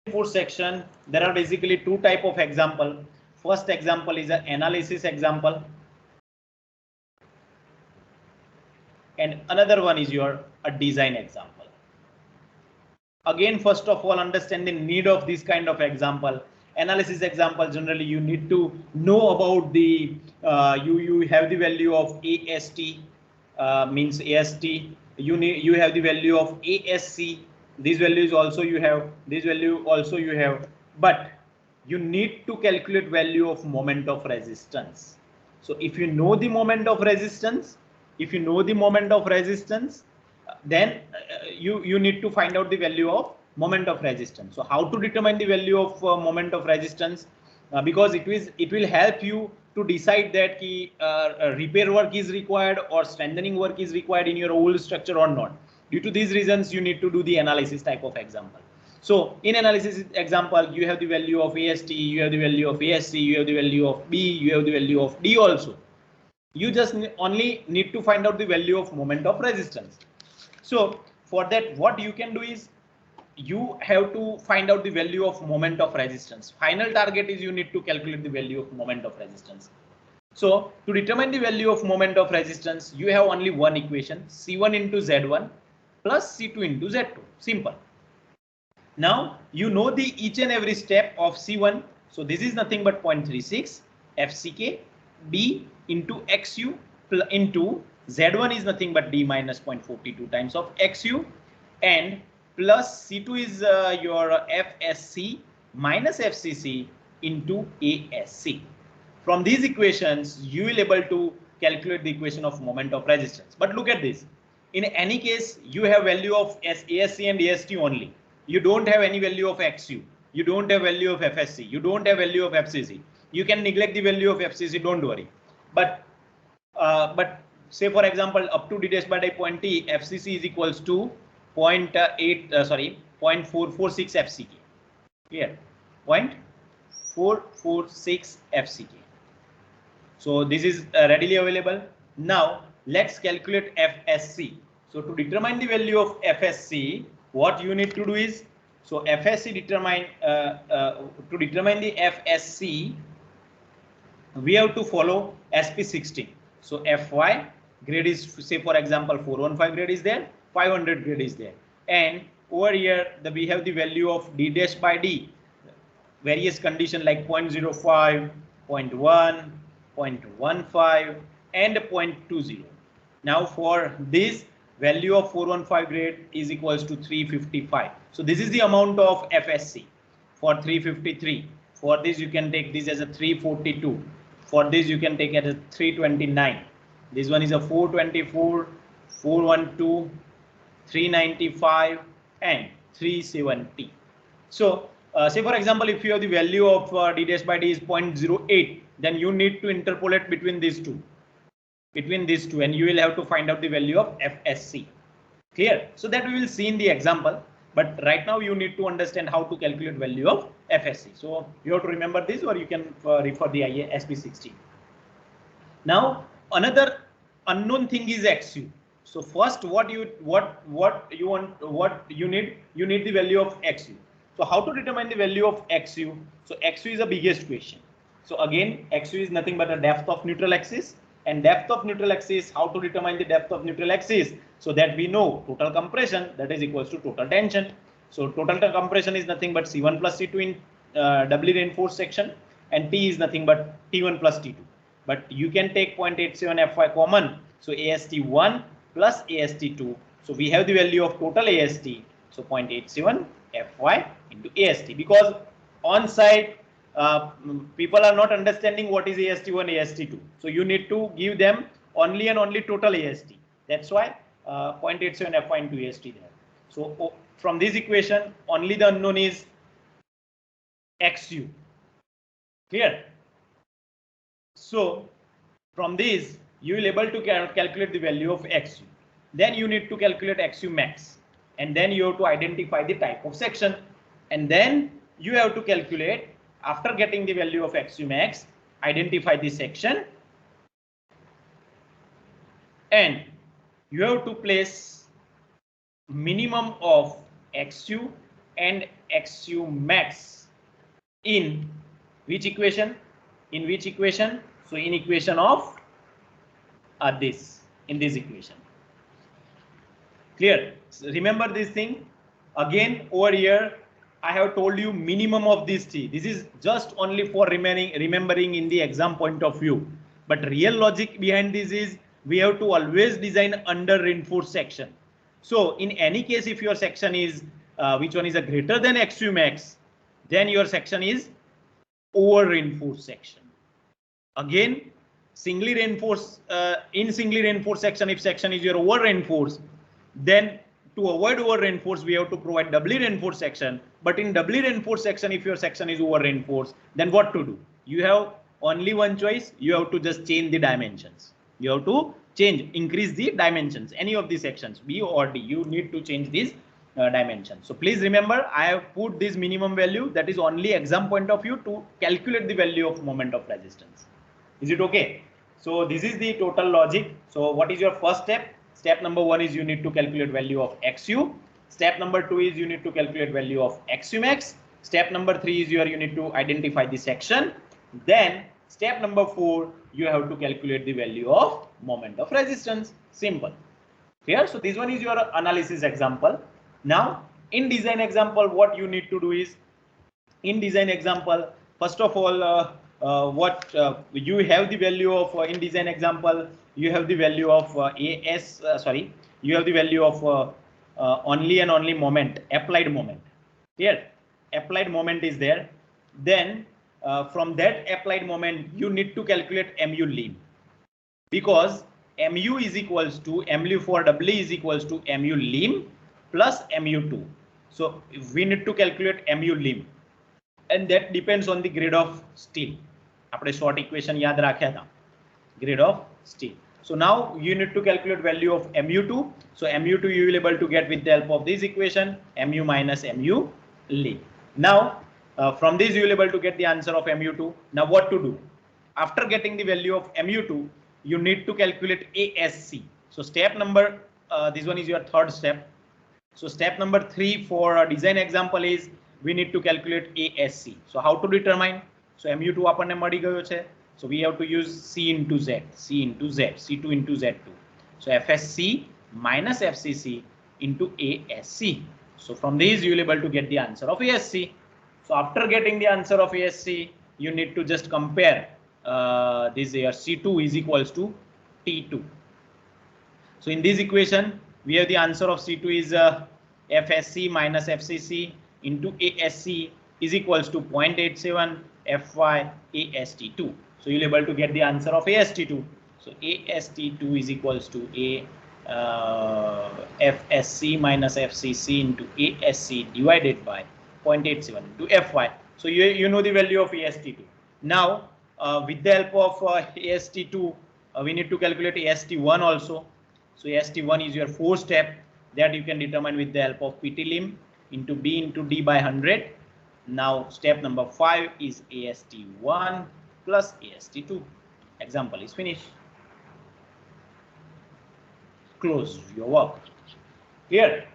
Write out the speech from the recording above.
reinforced section, there are basically two type of example. First example is an analysis example, and another one is your a design example. Again, first of all, understand the need of this kind of example. Analysis example, generally you need to know about the you have the value of AST, means AST. You have the value of ASC. These values also you have. This value also you have. But you need to calculate value of moment of resistance. So if you know the moment of resistance, then you need to find out the value of moment of resistance. So how to determine the value of moment of resistance? Because it will help you to decide that repair work is required or strengthening work is required in your old structure or not. Due to these reasons, you need to do the analysis type of example. So in analysis example, you have the value of AST, you have the value of ASC, you have the value of B, you have the value of D also. You just only need to find out the value of moment of resistance. So for that, what you can do is you have to find out the value of moment of resistance. Final target is you need to calculate the value of moment of resistance. So to determine the value of moment of resistance, you have only one equation, C1 into Z1 plus C2 into Z2. Simple. Now you know the each and every step of C1. So this is nothing but 0.36 FCK B into XU into Z1 is nothing but D minus 0.42 times of XU, and plus C2 is your FSC minus FCC into ASC. From these equations, you will able to calculate the equation of moment of resistance. But look at this. In any case, you have value of ASC and AST only. You don't have any value of XU. You don't have value of FSC. You don't have value of FCC. You can neglect the value of FCC. Don't worry. But say for example, up to D dash by D point T, FCC is equals to 0.446 FCK. Here, 0.446 FCK. So this is readily available. Now let's calculate FSC. So to determine the value of FSC, what you need to do is, so FSC determine to determine the FSC, we have to follow SP16. So FY grade is, say for example, 415 grade is there, 500 grade is there, and over here we have the value of D dash by D, various condition like 0.05, 0.1, 0.15 and 0.20. Now for this value of 415 grade is equals to 355. So this is the amount of FSC for 353. For this you can take this as a 342. For this you can take it as 329. This one is a 424, 412, 395 and 370. So say for example, if you have the value of D dash by D is 0.08, then you need to interpolate between these two, and you will have to find out the value of FSC. Clear? So that we will see in the example, but right now you need to understand how to calculate value of FSC. So you have to remember this, or you can refer the SP16. Now another unknown thing is XU. So first, what you need the value of XU. So how to determine the value of XU? So XU is the biggest question. So again, XU is nothing but a depth of neutral axis, and depth of neutral axis, how to determine the depth of neutral axis? So that we know total compression, that is equals to total tension. So total compression is nothing but C1 plus C2 in doubly reinforced section, and T is nothing but T1 plus T2. But you can take 0.87 Fy common. So AST1 plus AST2. So we have the value of total AST. So 0.87 Fy into AST, because on site people are not understanding what is AST1, AST2. So you need to give them only and only total AST. That's why 0.87 Fy into AST there. So from this equation, only the unknown is XU. Clear? So from this, you will able to calculate the value of XU. Then you need to calculate XU max, and then you have to identify the type of section, and then you have to calculate, after getting the value of XU max, identify the section, and you have to place minimum of XU and XU max in which equation? In which equation? So in equation of this, in this equation. Clear? So remember this thing again over here. I have told you minimum of these three. This is just only for remembering in the exam point of view. But real logic behind this is we have to always design under reinforced section. So in any case, if your section is which one is a greater than XU max, then your section is over reinforced section. Again, singly reinforced in singly reinforced section, if section is your over reinforced, then to avoid over reinforced, we have to provide doubly reinforced section. But in doubly reinforced section, if your section is over reinforced, then what to do? You have only one choice. You have to just change the dimensions. You have to increase the dimensions. Any of the sections, B or D, you need to change these dimensions. So please remember, I have put this minimum value. That is only exam point of view to calculate the value of moment of resistance. Is it okay? So this is the total logic. So what is your first step? Step number 1 is you need to calculate value of XU. Step number 2 is you need to calculate value of XU max. Step number 3 is you need to identify the section. Then step number 4, you have to calculate the value of moment of resistance. Simple. Clear? So this one is your analysis example. Now in design example, what you need to do is, in design example, first of all, you have the value of in design example, you have the value of you have the value of only and only moment, applied moment. Here applied moment is there. Then from that applied moment, you need to calculate mu lim, because mu is equals to mu for W is equals to mu lim plus mu2. So we need to calculate mu lim, and that depends on the grade of steel. આપણે short equation યાદ રાખ્યા હતા, grade of steel. So now you need to calculate value of mu2. So mu2 you will able to get with the help of this equation, mu minus mu lim. Now from this you will able to get the answer of mu2. Now what to do? After getting the value of mu2, you need to calculate ASC. So step number this one is your third step. So step number 3 for design example is we need to calculate ASC. So how to determine? So mu2 આપણને મળી ગયો છે. So we have to use C into Z, C2 into Z2. So FSC minus FCC into ASC. So from these you will able to get the answer of ASC. So after getting the answer of ASC, you need to just compare this here. C2 is equals to T2. So in this equation, we have the answer of C2 is FSC minus FCC into ASC is equals to 0.87 Fy AST2. So you'll able to get the answer of AST2. So AST2 is equals to FSC minus FCC into ASC divided by 0.87 into Fy. So you know the value of AST2. Now with the help of AST2, we need to calculate AST1 also. So AST1 is your fourth step that you can determine with the help of PT lim into B into D by 100. Now step number 5 is AST1 plus AST2. Example is finished. Close your work. Clear?